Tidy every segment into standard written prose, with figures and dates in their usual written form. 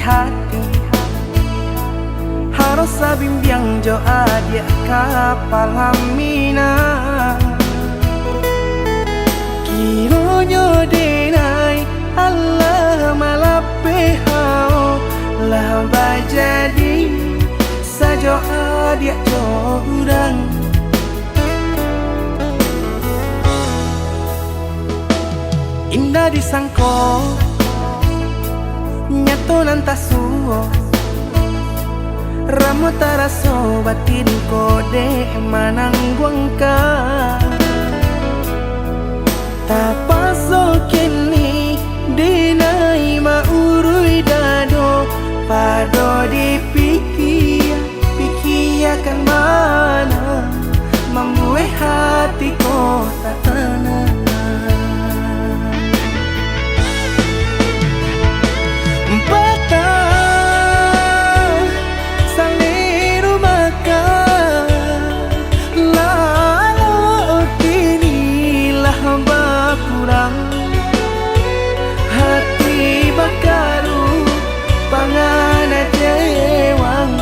hati harus sabimbiang jo adia kapal hamina kironyo denai Allah malape hao lah bajadi sajo adia jo urang indah disangko nyato nantasuo ramo taraso batin kode manangguangka tapaso kini dinai maurui dado pado dipikiakan mana membuat hatiku tak tenang. Hati bakaru pangana jewang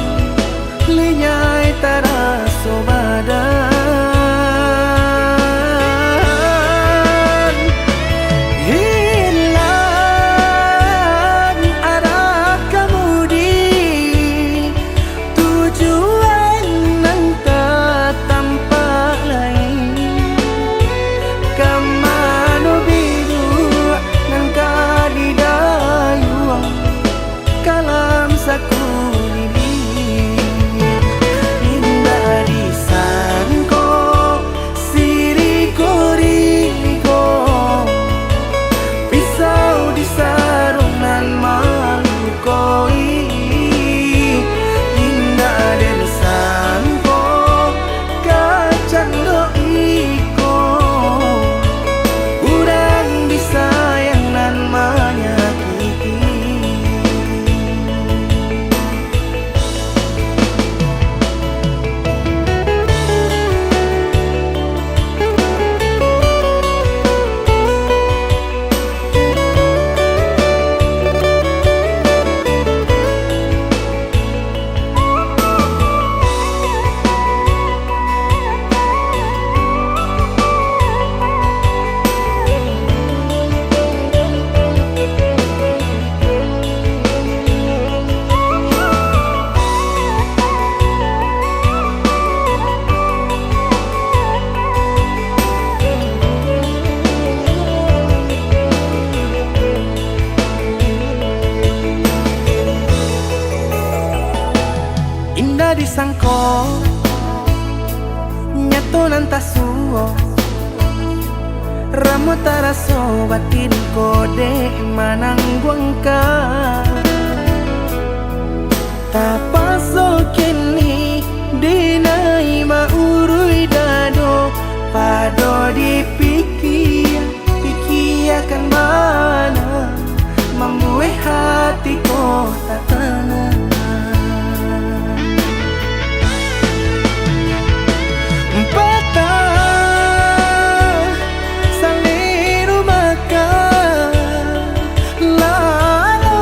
linyai taraso badan hilang arah kemudi tujuan nang tak tampak lain kamano biru nang kadidayuang kalam saku lilir indah disangko siriko pisau di sarungan malu koi indah dan sangko kacang doiko urang disayang nan menyakiti indah disangko nyato nantasuo ramo taraso batin kode manangguangka tapaso kini dinai maurui dado pado dipikiakan mana membuat hatiku tak tenang. Lalu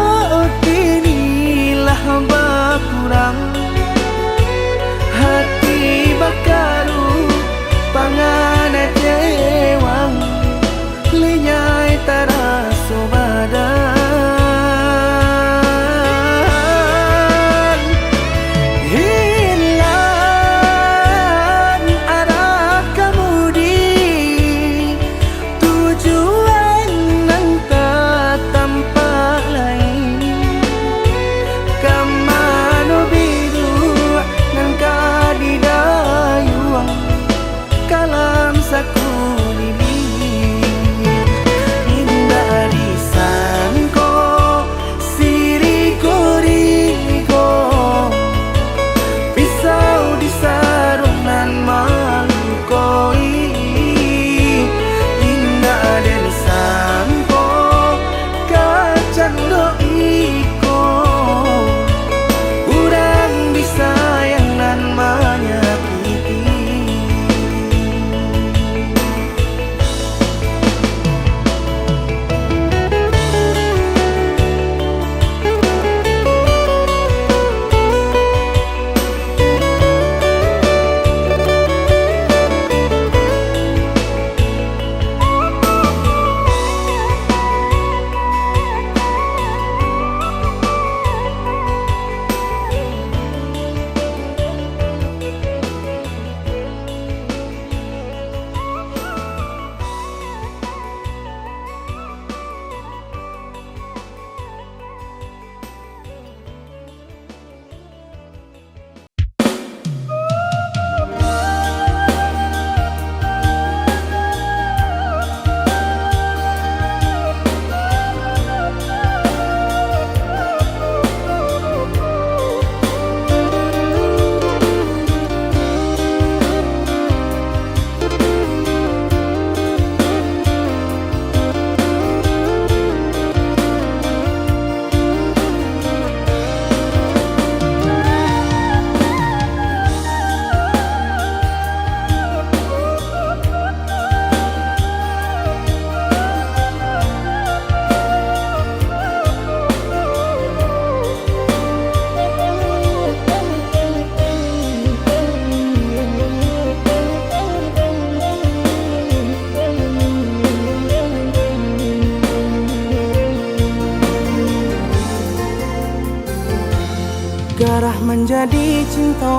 Garah menjadi cinta,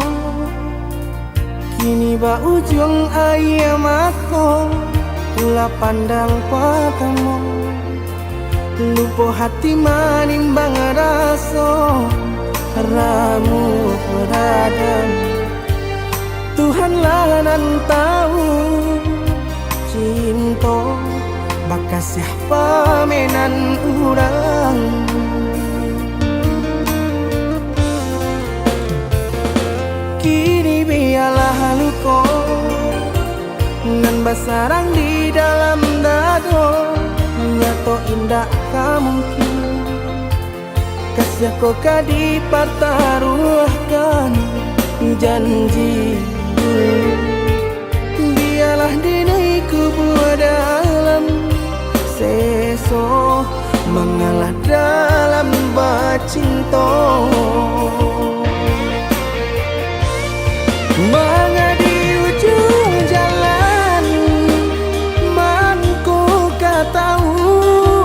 kini ba ujung ayam aku. Kula pandang patamu, lupa hati manimbang rasa. Ramu beradam, Tuhanlah nan tahu. Cinta bakasih pamenan urang. Kini biarlah luka nan basarang di dalam dado. Nyato indah kamungkin kasih kau kadi pertaruhkan janji. Biarlah dinai kubur dalam seso mengalah dalam bacinta. Mangadi ujung jalan mangku katahu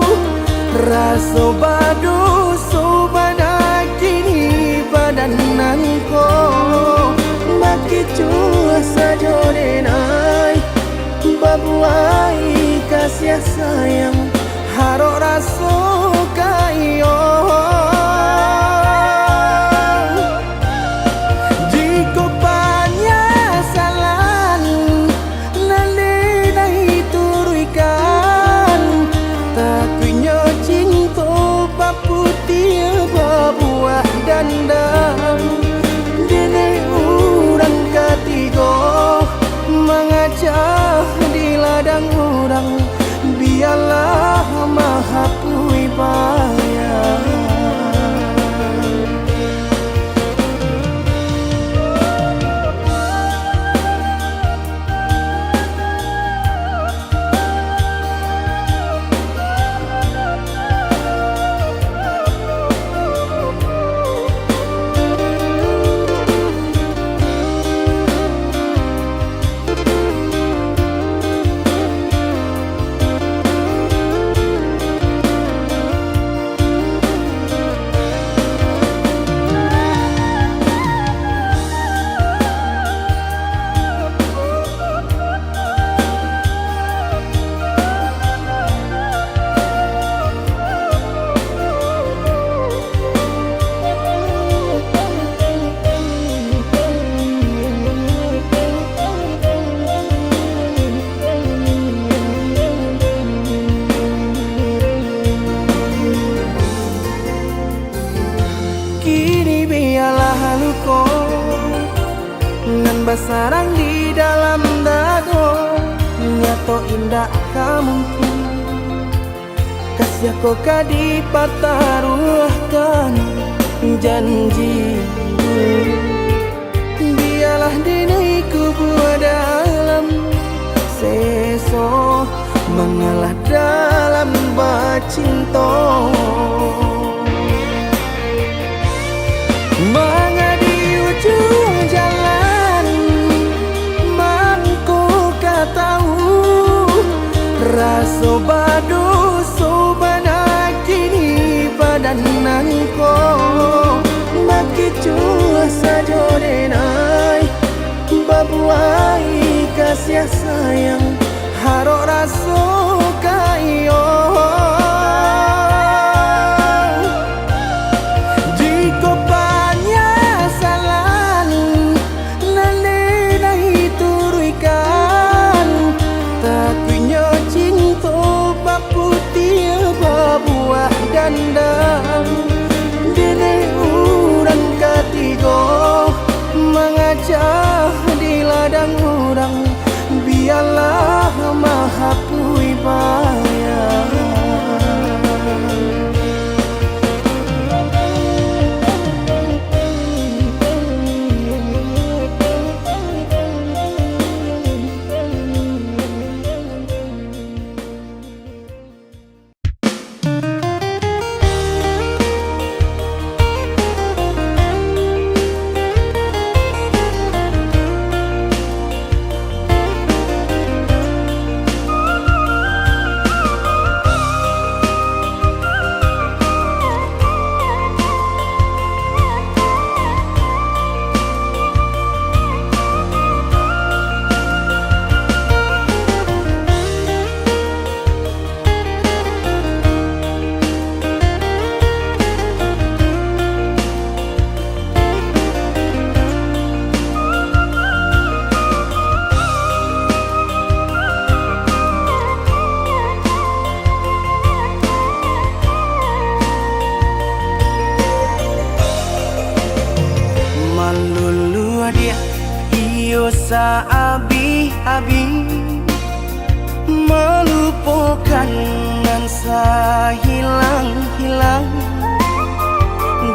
rasa badu subana kini badananku. Baki cua saja denai babuai kasih sayang harok rasa kayo. Jika penyesalan nalinai turuikan, takunya cinta paputia babuah dandang. Dene urang ketiga mengajak di ladang urang, biarlah maha pui bayang. Kini biarlah luka nan basarang di dalam dado. Nyato indah kamungkin kasih kau kadi pertaruhkan janji. Biarlah dinai kubur dalam seso mengalah dalam bacinta. Mangadi ujung jalan mangku katahu rasa badu subana kini badananku. Baki cua saja denai babuai kasih sayang harok rasa kayo. Dandang dene urang ketiga mengajak di ladang urang, biarlah maha pui kan ngansa hilang-hilang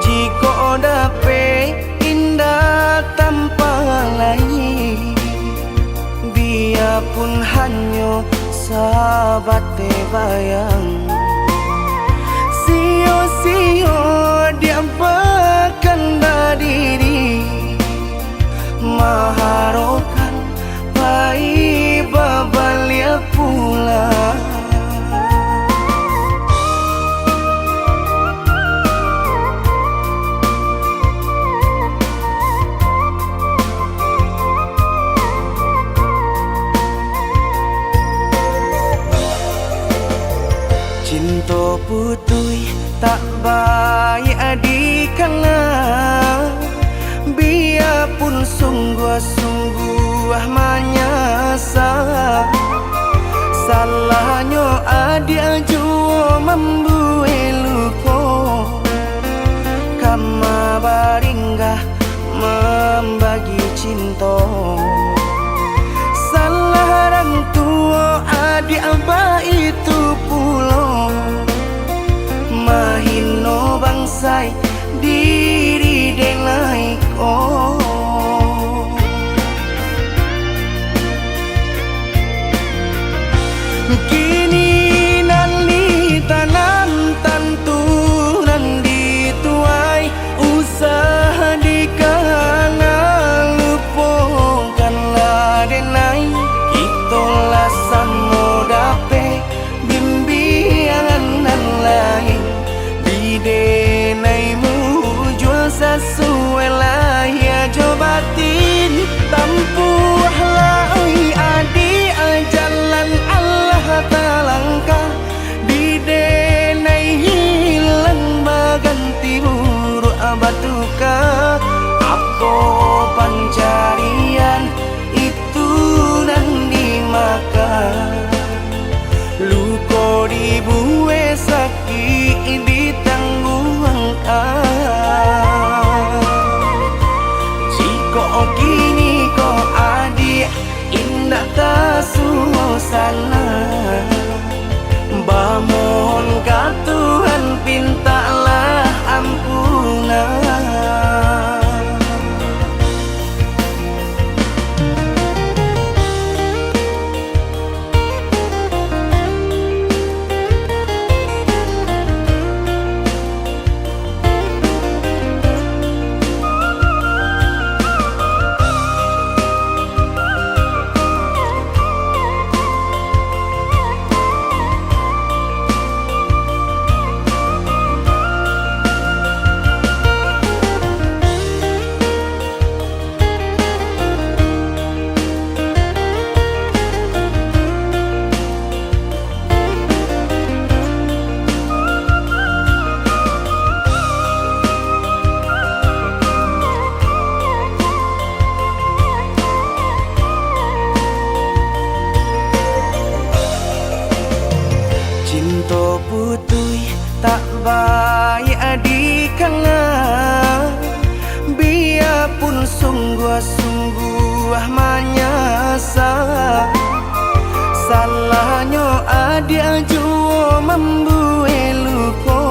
jika dape indah tanpa lain biarpun hanya sahabat bayang sio-sio dia berkanda diri maharokan pai babalia pula cinta putui tak baik adikana biarpun sungguh-sungguh menyasa salahnya adik jua membuat luka kama baringgah membagi cinta salah orang tua adik abah itu pulau mahino bangsai diri denai ko kini nali tanam tantu nan dituai usaha dikana lupakanlah denai itulah samodape bimbingan nan lain denaimu jual sesuai lah ya jobatin tampuhlah oi adi jalan Allah talangkah di denai hilang baganti buruk abatuka apa pencarian itu dan dimakan luko dibuat sakit jika kini kau adik indah tak suasana bamohon ka Tuhan pintalah ampunan cinta putui tak baik adikana biarpun sungguh-sungguh menyasa salahnya adik jua membuat luka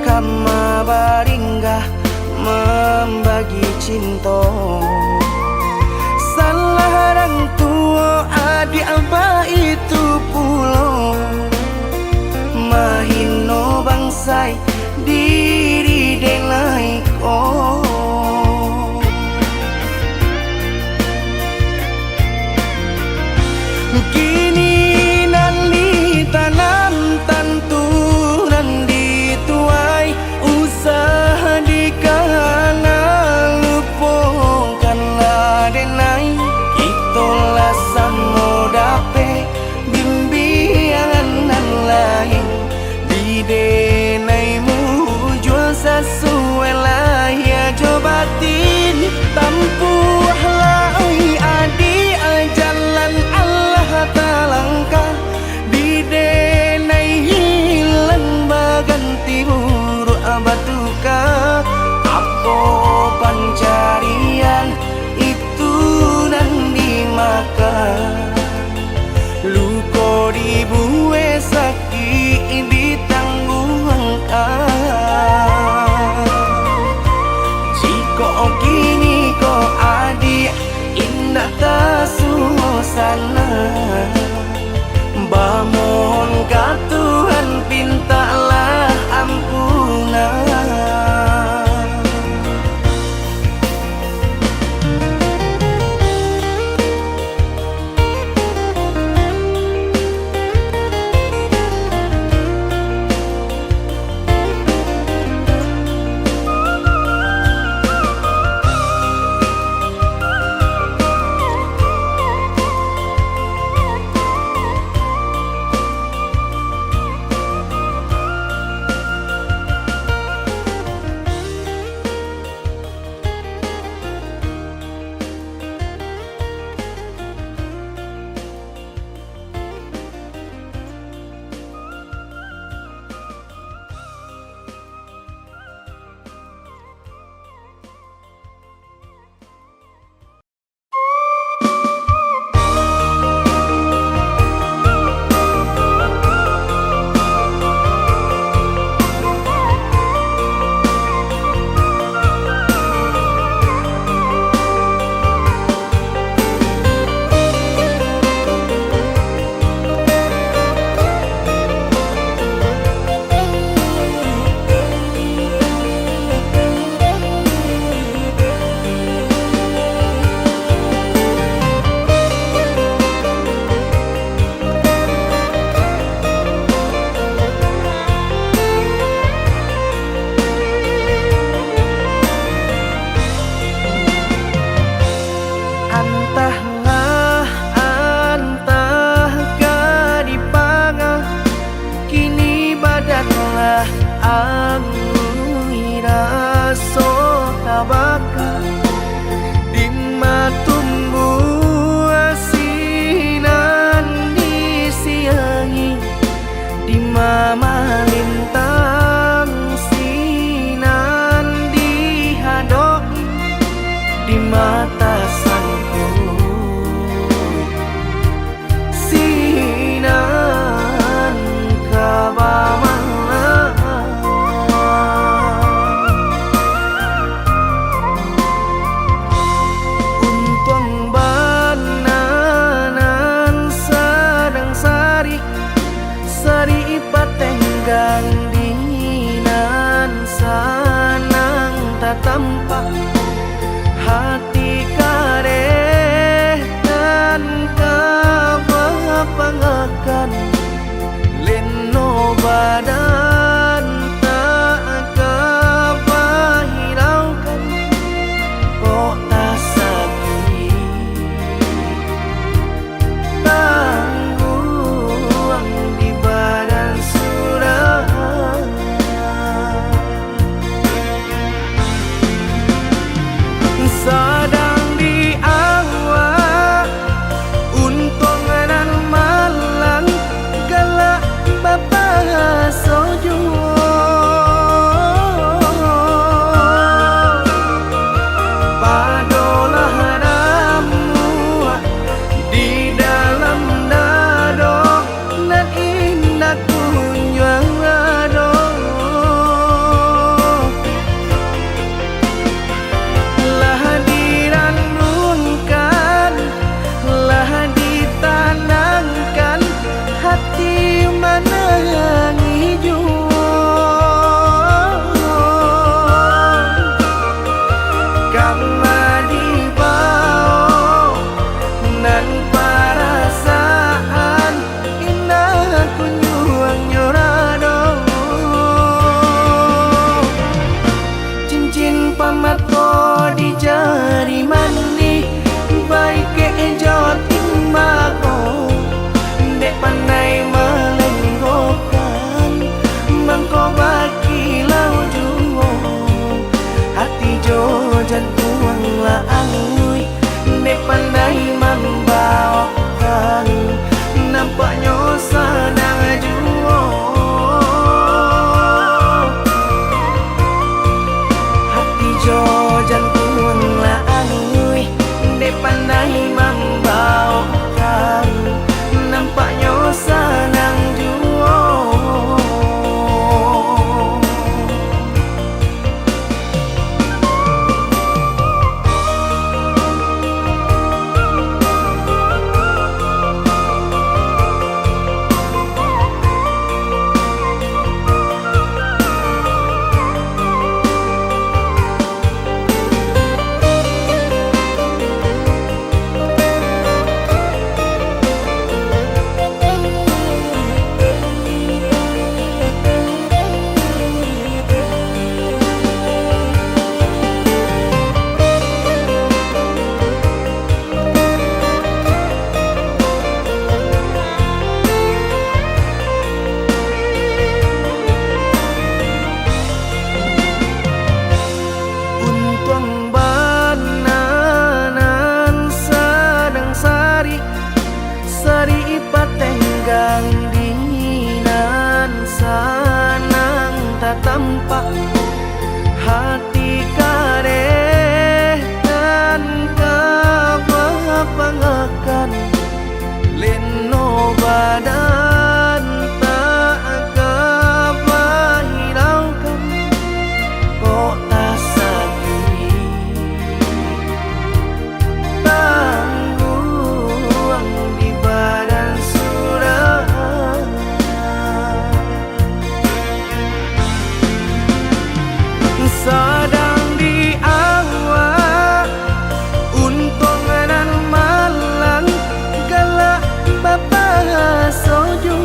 kama baringgah membagi cinta salah orang tua adik abah itu pulau mahino bangsai diri denai ko kini nali tanam tantu nan dituai usaha dikana lupakanlah denai itulah samodape bimbingan nan lain di denaimu jual sesuai lah ya jobatin tampuhlah oi adi jalan Allah talangkah di denai hilang baganti buruk abatuka apa pencarian itu dan dimakan luko dibu kita suasana. Bamohon ka Tuhan pintalah ampunan. Soju tak tampak hati kareh dan kebapangakan leno badan tak kebahiraukan kok tak sakit tangguang di badan surah sedang di awak untung dan malang galak bapa sojo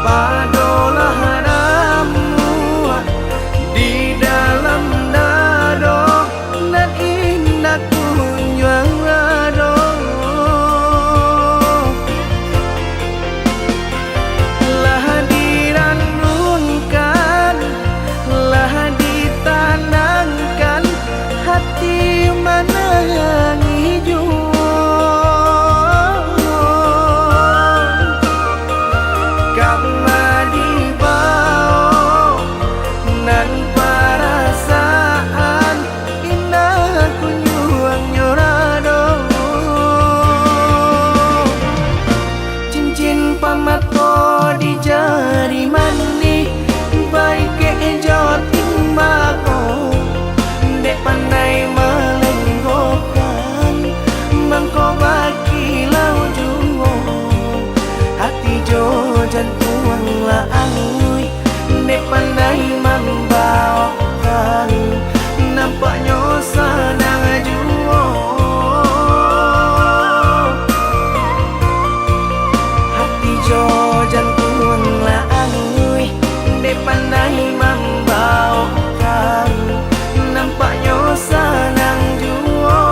padolah ramu di dalam dado dan indah kunjung rado lah diranunkan lah ditanangkan hati mana yang hijau karena dibawa nan perasaan indah kunjung nyorado cincin pamato di jari mani baik ke joting mako dek pandai melenggokan mangko baki lau juo hati jo jantung la angui dek pandai membawakan nampaknya sedang juo hati jo jantung la angui dek pandai membawakan nampaknya senang juo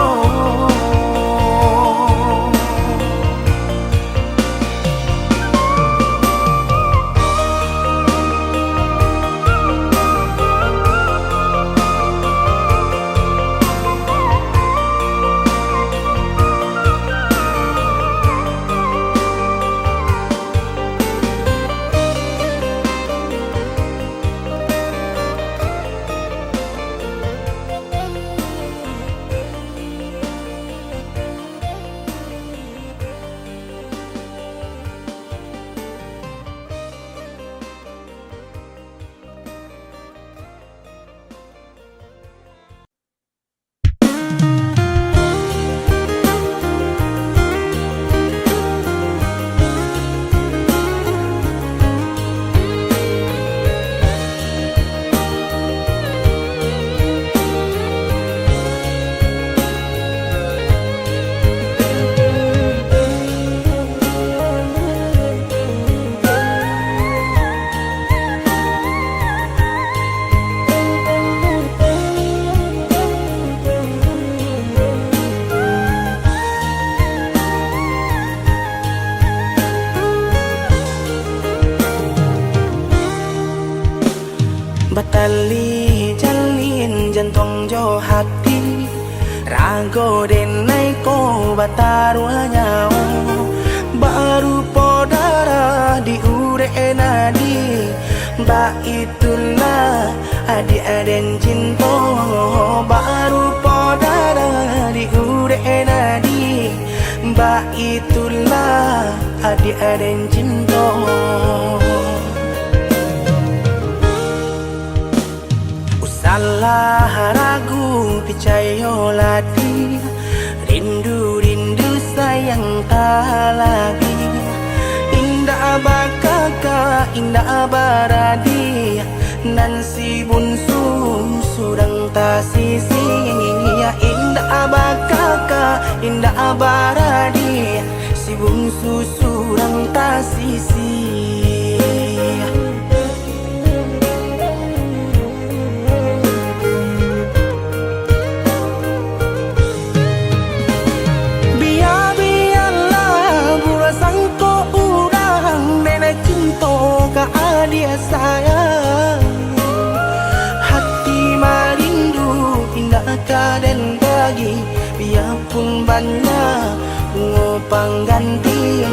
batali jalin jantung jo hati rago denai ko bataru nyau baru podara di ure nadi ba itulah adi aden cinto baru podara di ure nadi ba itulah adi aden cinto salah ragu picayo lati rindu sayang tak lagi indah bakaka indah baradi nan si bunsu surang tak sisi indah bakaka indah baradi si bunsu surang tak sisi dia sayang hati marindu indah kaden bagi biarpun banyak ngopang ganti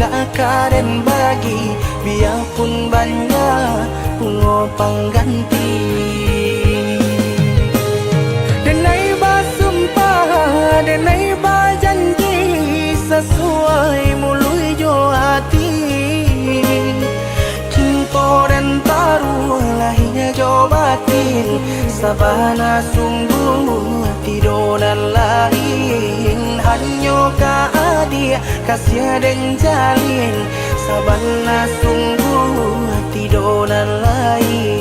indahkah dan bagi, biarpun banyak pengopang ganti. Denai bersumpah, denai berjanji, sesuai mulut jo hati. Cinta dan taruh lahir jo batin, sabana sungguh tidur dan lain. Hanya ka dia kasih dan jalin, sabana sungguh tidur dan lain.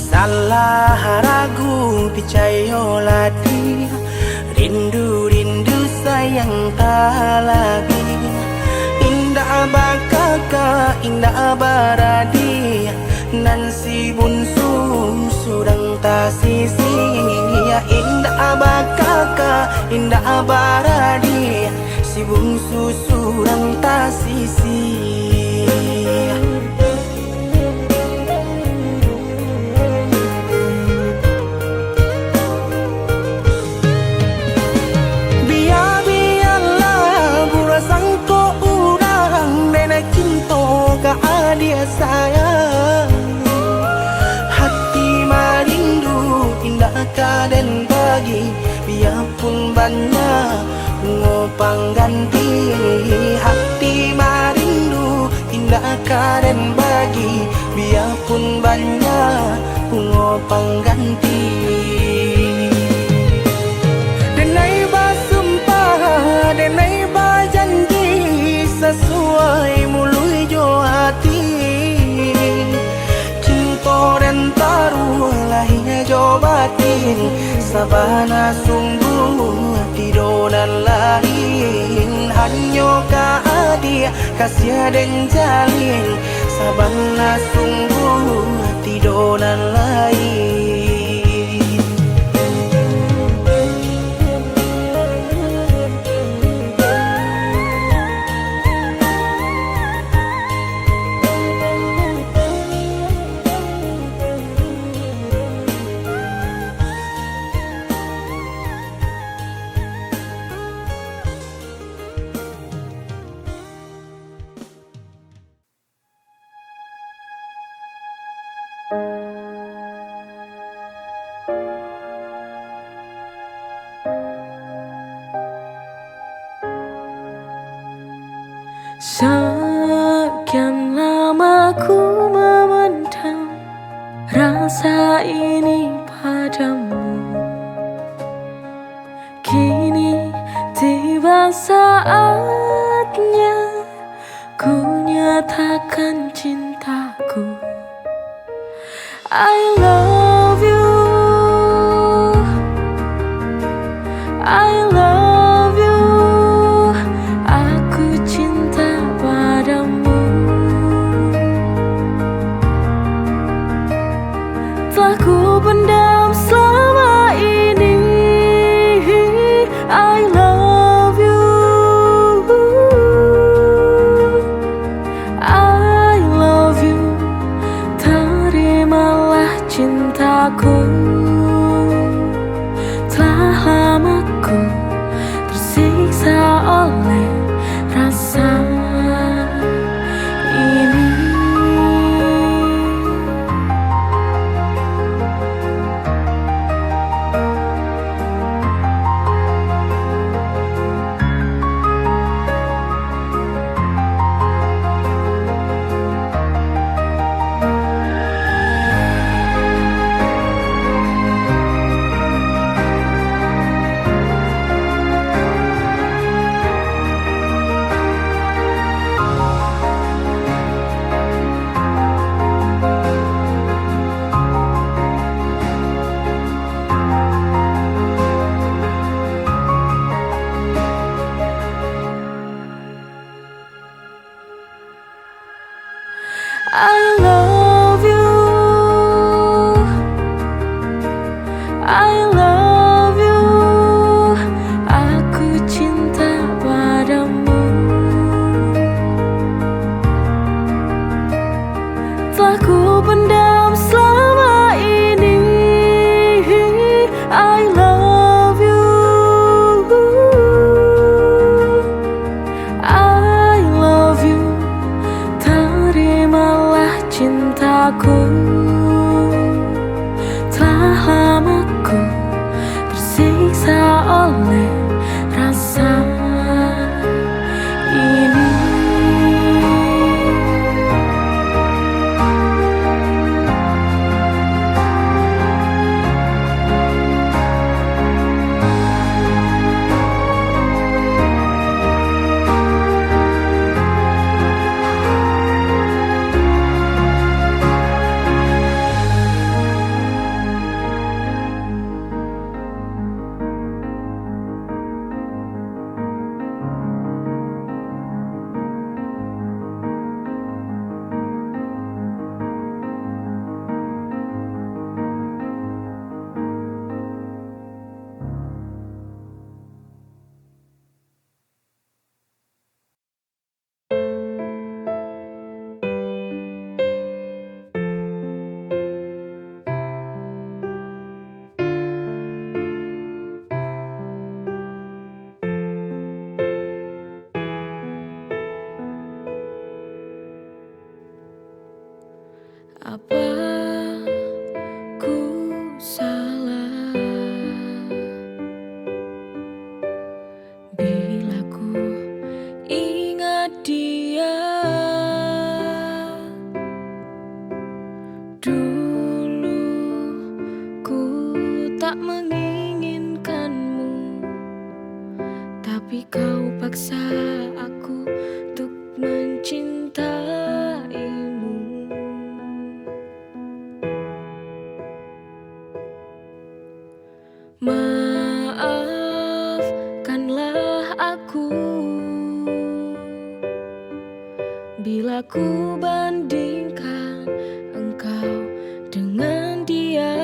Salah ragu percayalah dia, rindu sayang tak lagi. Indah bakaka, indah baradi, nan si bunsu surang tak sisi. Indah bakaka, indah baradi, si bunsu surang tak sisi. Dia sayang, hati merindu indahkah dan bagi, biarpun banyak ngopang ganti. Hati merindu indahkah dan bagi, biarpun banyak ngopang ganti. Denai bersumpah, denai berjanji, sesuai mulut jo hati. Cinta dan taruh lahir jo batin, sabana sungguh tidur dan lain. Hanya ka dia kasih dan jalin, sabana sungguh tidur dan lain. Sekian lama ku memendam rasa ini padamu. Kini tiba saatnya ku nyatakan cintaku. I love you, I love you. Aku cinta padamu. Telah ku pendam selama ini. I love you, I love you. Terimalah cinta I love you, I love you. Aku cinta padamu. Telah ku pendam selama ini. I love you, I love you. Terimalah cintaku. Telah lama ku tersiksa oleh rasa ini. Apa ku salah bila ku ingat dia? Dulu ku tak menginginkanmu, tapi kau paksa aku untuk mencintaimu. Maafkanlah aku bila ku bandingkan engkau dengan dia.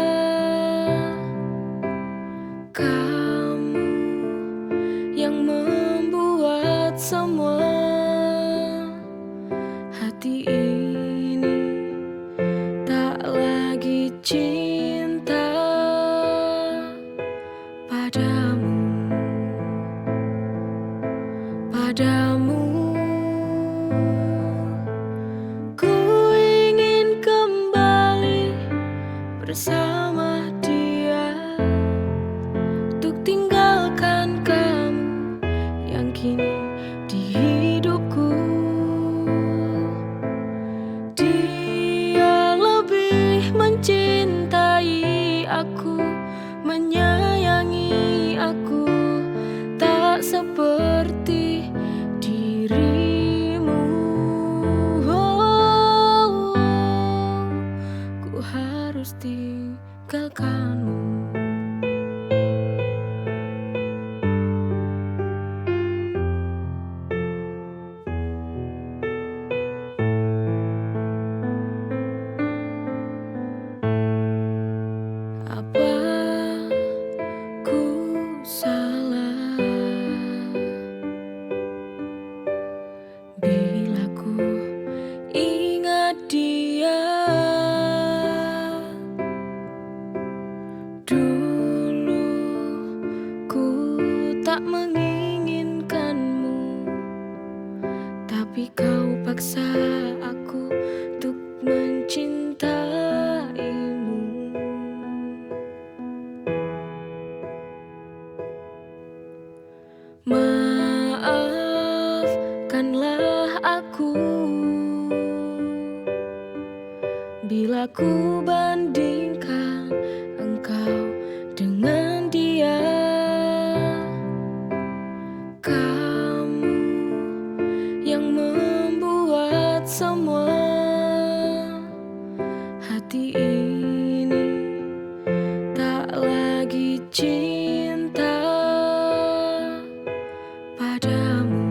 Kamu yang membuat semua hati ini tak lagi cinta padamu. Ku ingin kembali bersama dia, untuk tinggalkan kamu yang kini di hidupku. Dia lebih mencintai aku, menyayangi aku, tak seperti dirimu. Ku harus tinggalkanmu. Apa ku salah bila ku ingat dia? Dulu ku tak menginginkanmu, tapi kau paksa aku untuk mencintaimu. Maafkanlah aku bila ku bandingkan engkau dengan dia. Kamu yang membuat semua hati ini tak lagi cinta padamu.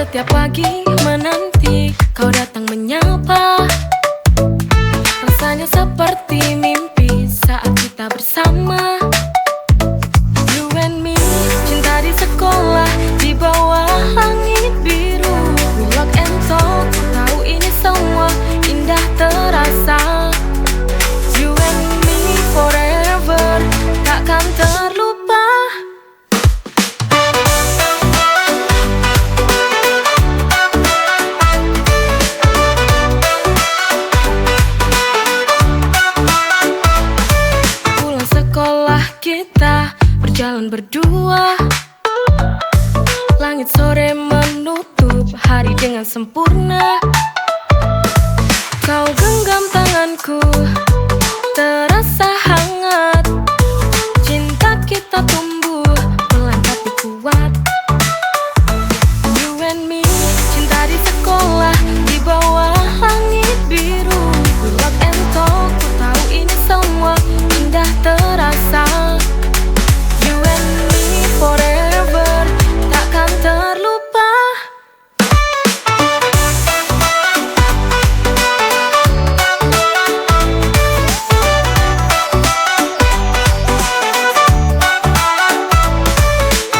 setiap pagi menanti kau datang menyapa. Rasanya seperti mimpi saat kita bersama. You and me, cinta di sekolah, di bawah langit biru. We lock and talk, tahu ini semua indah terasa. You and me forever, takkan terlupa. Pulang sekolah kita berjalan berdua. Langit sore menutup hari dengan sempurna. Kau genggam tanganku, terasa hangat. Cinta kita tumbuh pelan tapi kuat. You and me, cinta di sekolah, di bawah langit biru. We lock and talk, ku tahu ini semua indah terasa. You and me forever, takkan terlupa.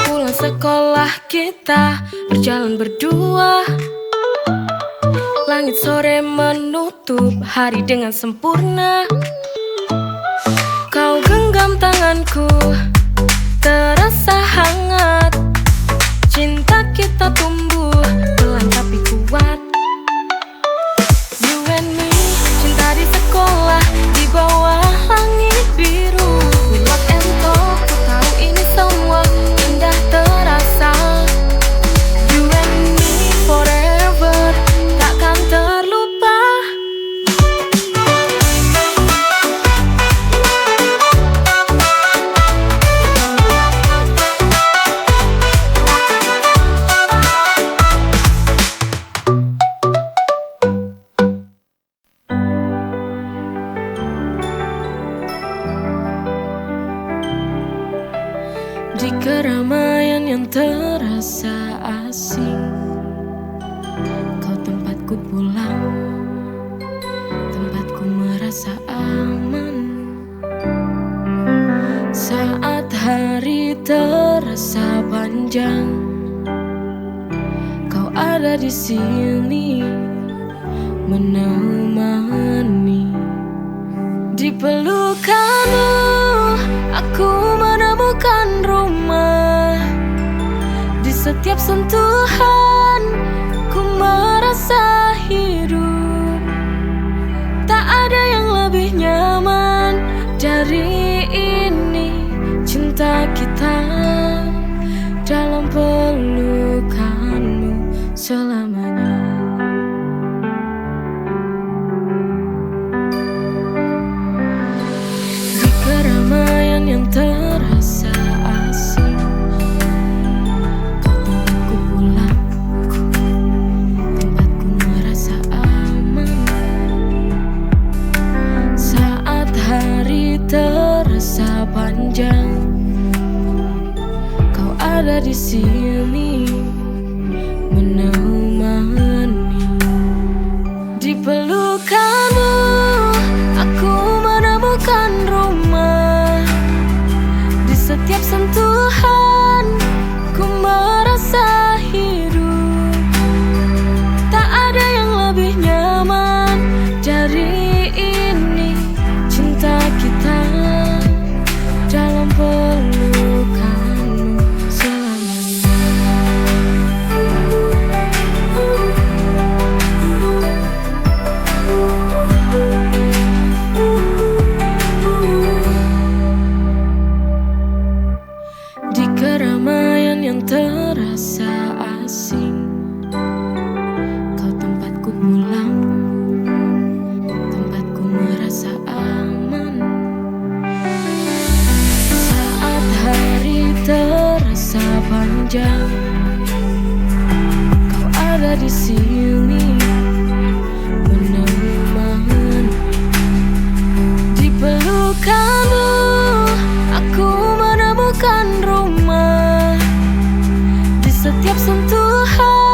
Pulang sekolah kita berjalan berdua. Langit sore menutup hari dengan sempurna. Kau genggam tanganku, terasa hangat. Cinta kita tumbuh pelan tapi kuat. You and me, cinta di sekolah, di bawah langit biru. We lock and talk, ku tahu ini semua indah terasa. You and me forever, takkan terlupa. Di keramaian yang terasa asing, kau tempatku pulang, tempatku merasa aman. Saat hari terasa panjang, kau ada di sini menemani. Di pelukanmu aku menemukan rumah. Di setiap sentuhan ku merasa hidup. Tak ada yang lebih nyaman dari ini. Cinta kita dalam pelukanmu selamanya. Di keramaian yang terasa asing, kau tempatku pulang, tempatku merasa aman. Saat hari terasa panjang, kau ada di sini menemani. Di pelukanmu aku menemukan rumah. Di setiap sentuhan ku merasa hidup. Tak ada yang lebih nyaman dari ini. Cinta kita dalam pelukanmu selamanya. Di keramaian yang terasa asing, kau tempatku pulang, tempatku merasa aman. Saat hari terasa panjang, kau ada di sini menemani. Di pelukanmu aku menemukan rumah. Di setiap sentuhan